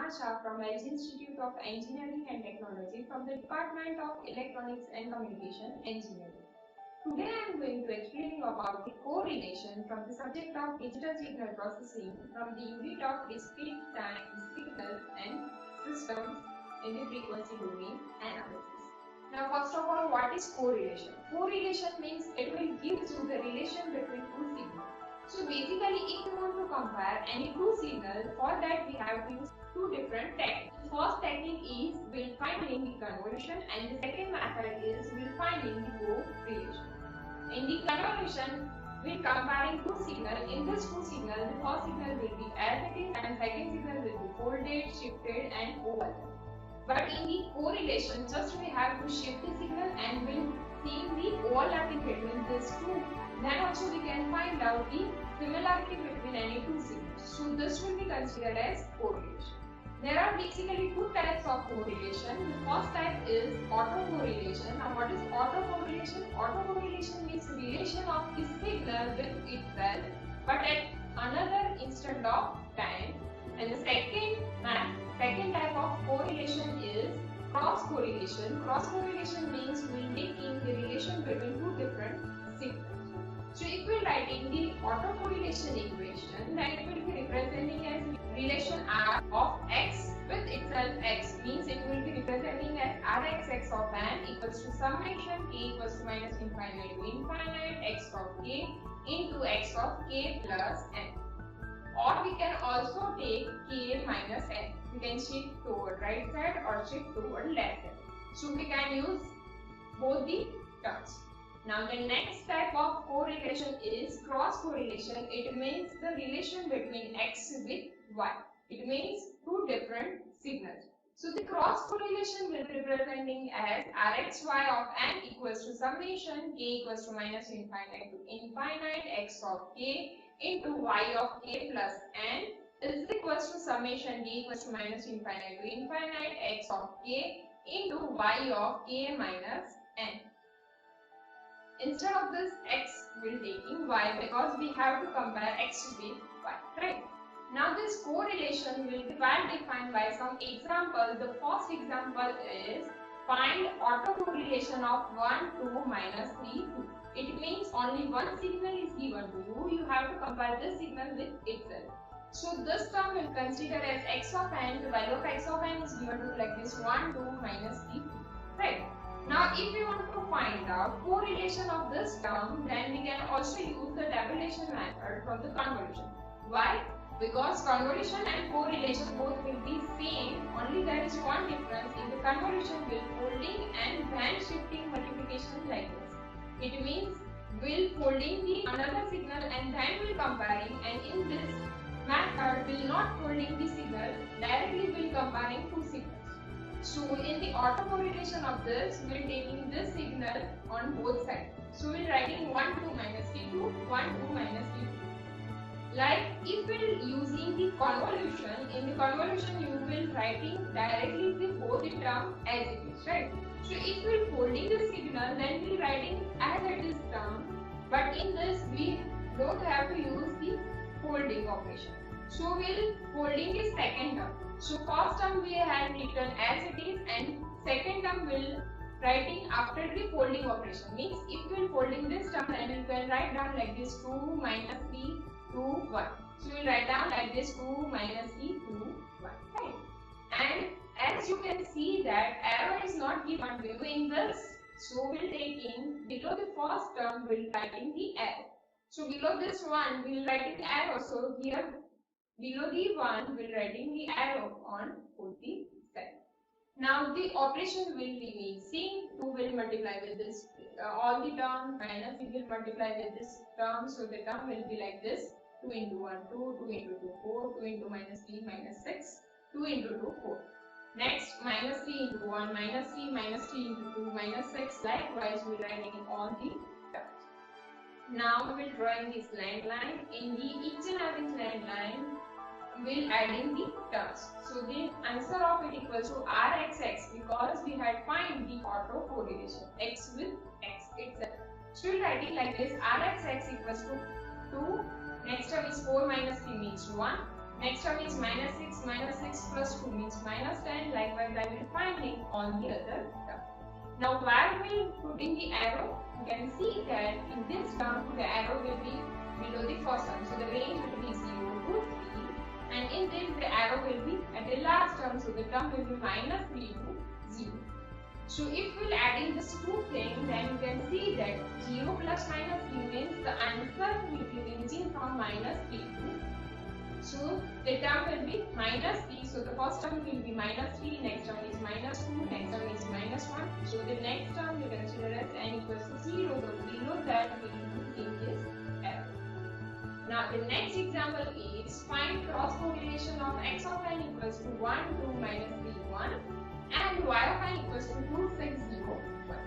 Neha Shah from LG Institute of Engineering and Technology from the Department of Electronics and Communication Engineering. Today I am going to explain you about the correlation from the subject of digital signal processing from the unit of discrete time signals and systems in the frequency domain analysis. Now first of all, what is correlation? Correlation means it will give you the relation between two signals. So basically, if you want to compare any two signals, for that we have to use two different techniques. The first technique is we'll finding the convolution, and the second method is we'll finding the correlation. In the convolution, we're comparing two signals. In this two signals, the first signal will be as it is, and second signal will be folded, shifted, and overlapped. But in the correlation, just we have to shift the signal and we'll see the overlapping between these two. Then also we can find out the similarity between any two signals. So this will be considered as correlation. There are basically two types of correlation. The first type is autocorrelation. Now what is autocorrelation? Autocorrelation means relation of the signal with itself but at another instant of time. And the second type of correlation is cross correlation. Cross correlation means we're taking the relation between two different signals. So if we write in the autocorrelation equation, then it will be representing as relation R of x with itself x, means it will be representing as Rx of n equals to summation k equals to minus infinite to infinite x of k into x of k plus n. Or we can also take k minus n. We can shift toward right side or shift toward left side. So we can use both the terms. Now the next type of correlation is cross correlation. It means the relation between x with y. It means two different signals. So the cross correlation will be representing as Rxy of n equals to summation k equals to minus infinite to infinite x of k into y of k plus n is equals to summation d equals to minus infinite to infinite x of k into y of k minus n. Instead of this x, we'll taking y because we have to compare x with y, right? Now this correlation will be well defined by some example. The first example is find autocorrelation of 1, 2, minus 3, 2. It means only one signal is given to you. You have to compare this signal with itself. So this term will consider as x of n. The value of x of n is given to like this 1, 2, minus 3, 2. Right? Now if we want to find out correlation of this term, then we can also use the tabulation method from the convolution. Why? Because convolution and correlation both will be same, only there is one difference. In the convolution will folding and then shifting multiplication like this. It means we'll folding the another signal and then we'll comparing, and in this method will not folding the signal, directly will comparing two signals. So in the autocorrelation of this, we're taking this signal on both sides. So we're writing 1, 2 minus t2, 1, 2 minus t2. Like if we're using the convolution, in the convolution you will writing directly before the term as it is, right? So if we're folding the signal, then we're writing as it is term. But in this, we don't have to use the folding operation. So we'll folding the second term. So first term we have written as it is, and second term will writing after the folding operation. Means if we will folding this term, then we can write down like this 2 minus 3 2 1. So we will write down like this 2 minus 3 2 1. Right? And as you can see that arrow is not given between this. So we'll taking below the first term we'll writing the arrow. So below this one we'll writing the arrow. So here below the 1 we'll writing the arrow on both the sides. Now the operation will be mixing. 2 will multiply with this all the term, minus it will multiply with this term. So the term will be like this: 2 into 1 2, 2 into 2 4, 2 into minus 3 minus 6, 2 into 2 4. Next minus 3 into 1 minus 3 minus 3 into 2 minus 6. Likewise we are writing all the terms. Now we will drawing this line. In the each and every line we'll adding the terms. So the answer of it equals to Rxx because we had find the autocorrelation x with x itself. So we'll write it like this: Rxx equals to 2. Next term is 4 minus 3 means 1. Next term is minus 6 plus 2 means minus 10. Likewise, I will finding all the other terms. Now, where we will put in the arrow? You can see that in this term, the arrow will be below the first term. So, the range will be 0 to 3. And in this, the arrow will be at the last term. So, the term will be minus 3 to 0. So, if we will add in these two things, then you can see that 0 plus minus 3 means the answer will be ranging from minus 3 to. So, the term will be minus 3. So, the first term will be minus 3, next term is minus 2, next term is minus 1. So, the next term you consider as n equals to 0. So, below that we will use this arrow. Now, the next example is find cross correlation of x of n equals to 1, 2, minus 3, 1 and y of n equals to 2, 6, 0, 1.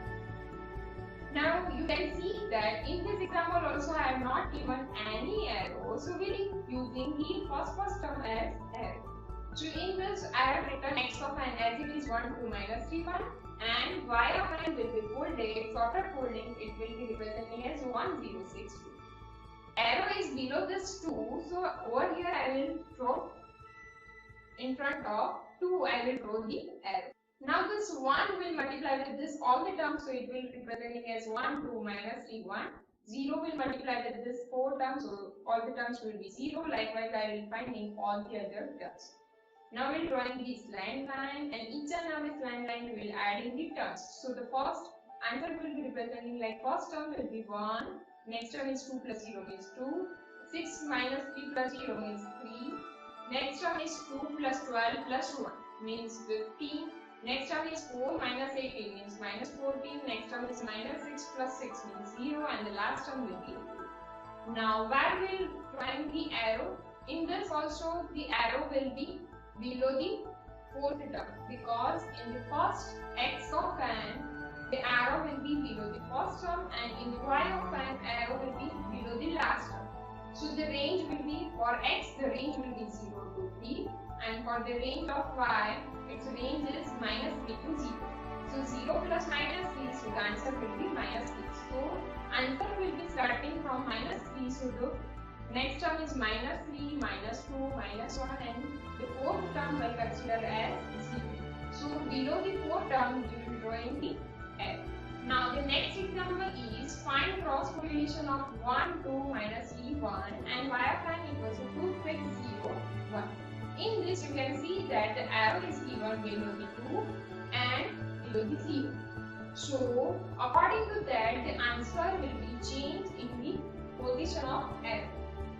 Now you can see that in this example also I have not given any arrow, so we are using the first term as arrow. So in this I have written x of n as it is 1, 2, minus 3, 1 and y of n will be folded, sorted folding, it will be representing as 1, 0, 6, 2. Arrow is below this 2, so over here I will throw in front of 2, I will throw the arrow. Now this 1 will multiply with this all the terms, so it will representing as 1, 2, minus 3, 1. 0 will multiply with this 4 terms, so all the terms will be 0. Likewise, I will finding all the other terms. Now we will drawing this line and each and every line we will add in the terms. So the first answer will be representing like first term will be 1, next term is 2 plus 0 means 2, 6 minus 3 plus 0 means 3, next term is 2 plus 12 plus 1 means 15. Next term is 4 minus 18 means minus 14. Next term is minus 6 plus 6 means 0 and the last term will be 2. Now where will find the arrow? In this also the arrow will be below the fourth term because in the first x of n the arrow will be below the first term and in the y of n arrow will be below the last term. So the range will be for x the range will be 0 to 3 and for the range of y its range is minus 3 to 0. So 0 plus minus 3, so the answer will be minus 3. So answer will be starting from minus 3. So the next term is minus 3, minus 2, minus 1 and the fourth term will consider as 0. So below the fourth term you will draw in the arrow. Now the next example is find cross correlation of 1, 2, minus 3, 1 and y of n equals to 2, 6, 0, 1. In this you can see that the arrow is given below the 2 and below the 0. So according to that the answer will be changed in the position of arrow.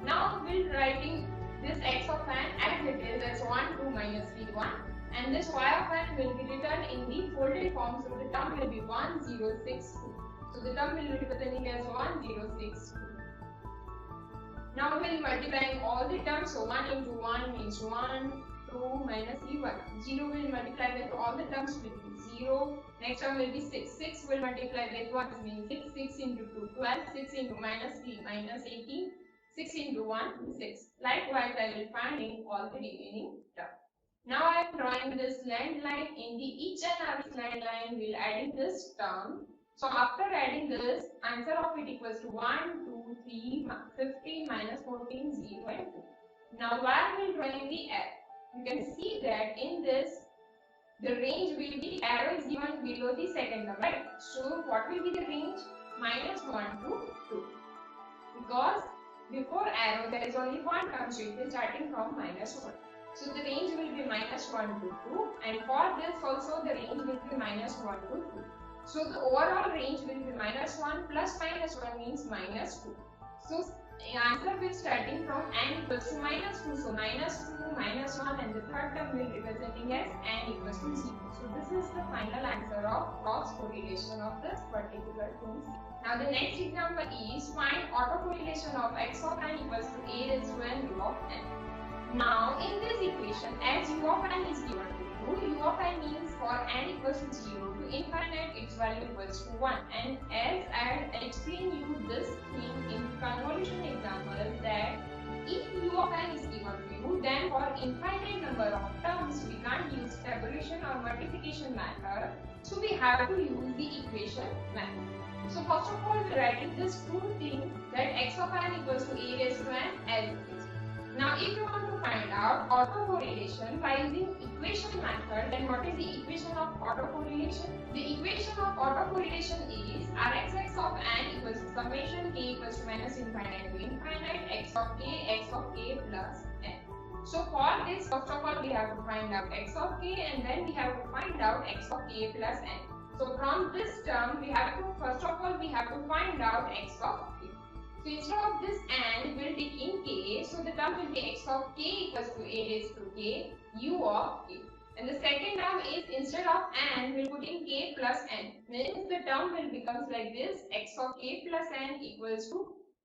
Now we will writing this x of n as it is as 1, 2, minus 3, 1 and this y of n will be written in the folded form, so the term will be 1, 0, 6, 2. So the term will be representing as 1, 0, 6, 2. Now we will multiplying all the terms, so 1 into 1 means 1, 2, minus 3, 1. 0 will multiply with all the terms will be 0. Next term will be 6. 6 will multiply with 1 means 6. 6 into 2, 12. 6 into minus 3, minus 18. 6 into 1, 6. Likewise, I will finding all the remaining terms. Now I am drawing this line in the each and every line we will adding this term. So after adding this, answer of it equals to 1, 2, 3, 15, minus 14, 0 and 2. Now where we will drawing the arrow? You can see that in this, the range will be, arrow is given below the second term, right? So what will be the range? Minus 1 to 2. Because before arrow there is only one term, so it is starting from minus 1. So the range will be minus 1 to 2 and for this also the range will be minus 1 to 2. So the overall range will be minus 1 plus minus 1 means minus 2. So answer will starting from n equals to minus 2. So minus 2, minus 1 and the third term will representing as n equals to 0. So this is the final answer of cross correlation of this particular term. Now the next example is find autocorrelation of x of n equals to a raised to n u of n. Now in this equation as u of n is given to you, u of n means for n equals to 0 to infinite its value equals to 1 and as I explain you this thing in convolution example that if u of n is given to you then for infinite number of terms we can't use tabulation or multiplication method, so we have to use the equation method. So first of all we are writing this two thing that x of n equals to a raised to n as it is. Now if you want to find out autocorrelation by using equation method. Then what is the equation of autocorrelation? The equation of autocorrelation is Rxx of n equals to summation k equals to minus infinite to infinite x of k plus n. So for this, first of all we have to find out x of k and then we have to find out x of k plus n. So from this term we have to, first of all we have to find out x of k. So instead of this n, we will take in k. So the term will be x of k equals to a raised to k u of k. And the second term is instead of n, we will put in k plus n. Means the term will becomes like this: x of k plus n equals to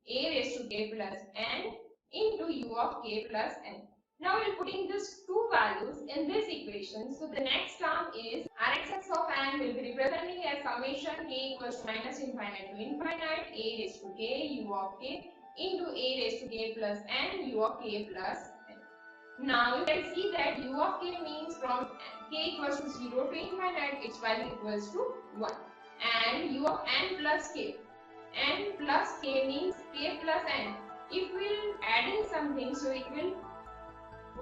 a raised to k plus n into u of k plus n. Now we will put in these two values in this equation. So the next term is Rxx of n will be representing as summation k equals to minus infinite to infinite a raised to k u of k into a raised to k plus n u of k plus n. Now you can see that u of k means from k equals to 0 to infinite, its value equals to 1. And u of n plus k means k plus n. If we will adding something, so it will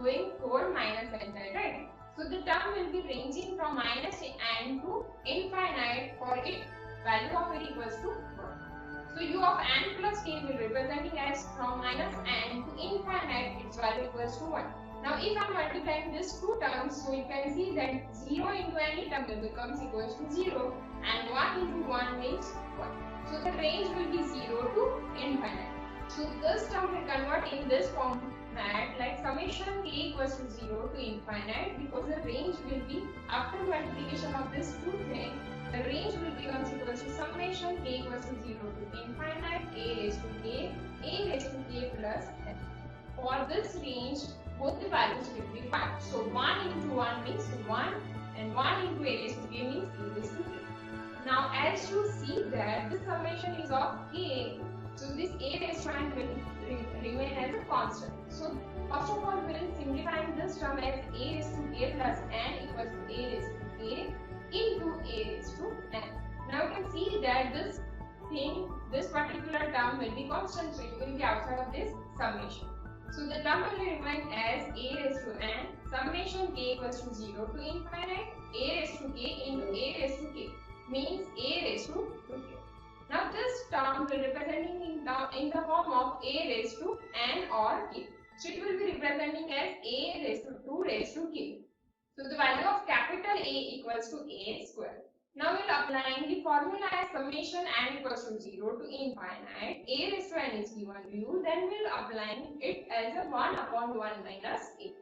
going toward minus n side, right? So the term will be ranging from minus n to infinite for it value of it equals to 1. So u of n plus k will representing as from minus n to infinite, its value equals to 1. Now if I am multiplying these two terms, so you can see that 0 into any term will becomes equals to 0 and 1 into 1 means 1. So the range will be 0 to infinite. So this term will convert in this form like summation k equals to 0 to infinite, because the range will be after multiplication of this two things, the range will become equal to summation k equals to 0 to infinite a raised to k plus n. For this range, both the values will be 5. So 1 into 1 means 1 and 1 into a raised to k means a raised to k. Now as you see that this summation is of k, so this a raised to n will remain as a constant. So first of all we will simplify this term as a raised to k plus n equals to a raised to k into a raised to n. Now you can see that this particular term will be constant, so it will be outside of this summation. So the term will remain as a raised to n summation k equals to 0 to infinite a raised to k into a raised to k means a raised to k. Now this term will representing in the form of a raised to n or k. So it will be representing as a raised to 2 raised to k. So the value of capital A equals to a square. Now we will applying the formula as summation n equals to 0 to infinite a raised to n is given to you. Then we will applying it as a 1 upon 1 minus a.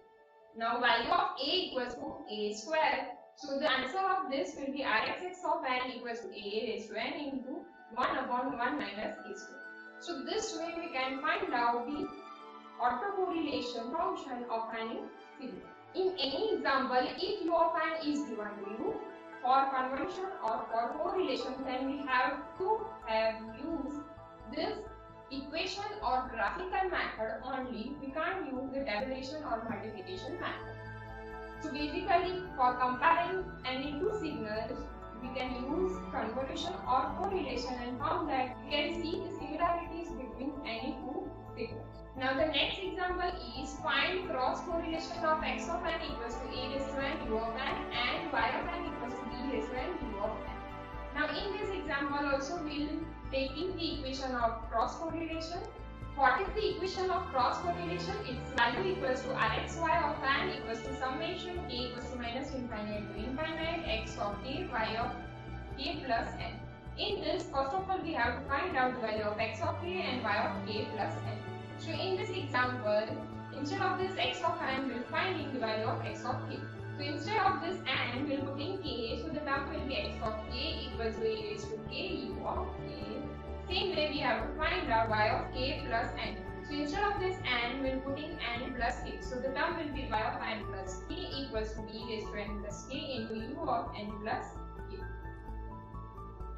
Now value of a equals to a square. So the answer of this will be Rxx of n equals to a raised to n into 1 upon 1 minus a square. So this way we can find out the autocorrelation function of any signal. In any example, if u of n is given to you, for conversion or for correlation, then we have to use this equation or graphical method only. We can't use the tabulation or multiplication method. So basically, for comparing any two signals, we can use convolution or correlation, and from that we can see the similarities between any two signals. Now the next example is find cross correlation of x of n equals to a raised to n u of n and y of n equals to b raised to n u of n. Now in this example also we will taking the equation of cross correlation. What is the equation of cross correlation? Its value equals to Rxy of n equals to summation k equals to minus infinite to infinite x of k y of k plus n. In this, first of all we have to find out the value of x of k and y of k plus n. So in this example, instead of this x of n, we will find the value of x of k. So instead of this n, we will put in k. So the term will be x of k equals to a raised to k u of k. Same way we have to find out y of k plus n. So instead of this n, we will put in n plus k. So the term will be y of n plus k equals to b raised to n plus k into u of n plus k.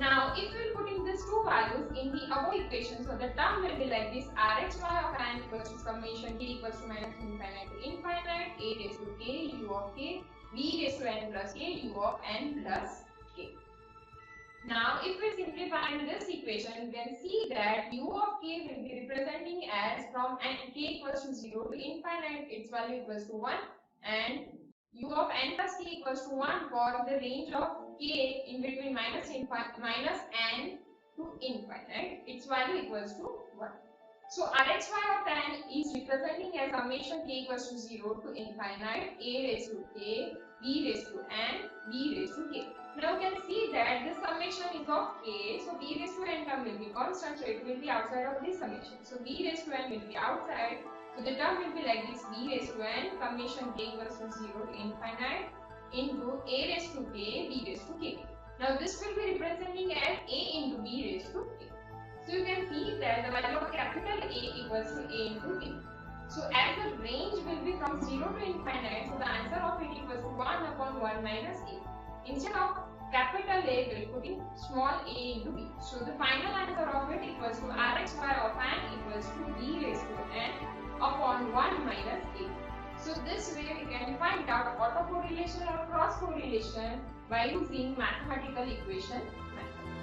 Now, if we put in these two values in the above equation, so the term will be like this: Rxy of n equals to summation k equals to minus infinite to infinite a raised to k u of k b raised to n plus k u of n plus k. Now, if we simplify this equation, we can see that u of k will be representing as from n, k equals to 0 to infinite, its value equals to 1, and u of n plus k equals to 1 for the range of k in between minus n to infinite, its value equals to 1. So Rxy of n is representing as summation k equals to 0 to infinite, a raised to k, b raised to n, b raised to k. Now you can see that this summation is of k, so b raised to n term will be constant, so it will be outside of this summation. So b raised to n will be outside, so the term will be like this: b raised to n summation k equals to 0 to infinite into a raised to k, b raised to k. Now this will be representing as a into b raised to k. So you can see that the value of capital A equals to A into B. So as the range will be from 0 to infinite, so the answer of it equals to 1 upon 1 minus A. Instead of capital A, we will put in small a into B. So the final answer of it equals to Rxy of n equals to B raised to n upon 1 minus A. So this way we can find out autocorrelation or cross correlation by using mathematical equation method.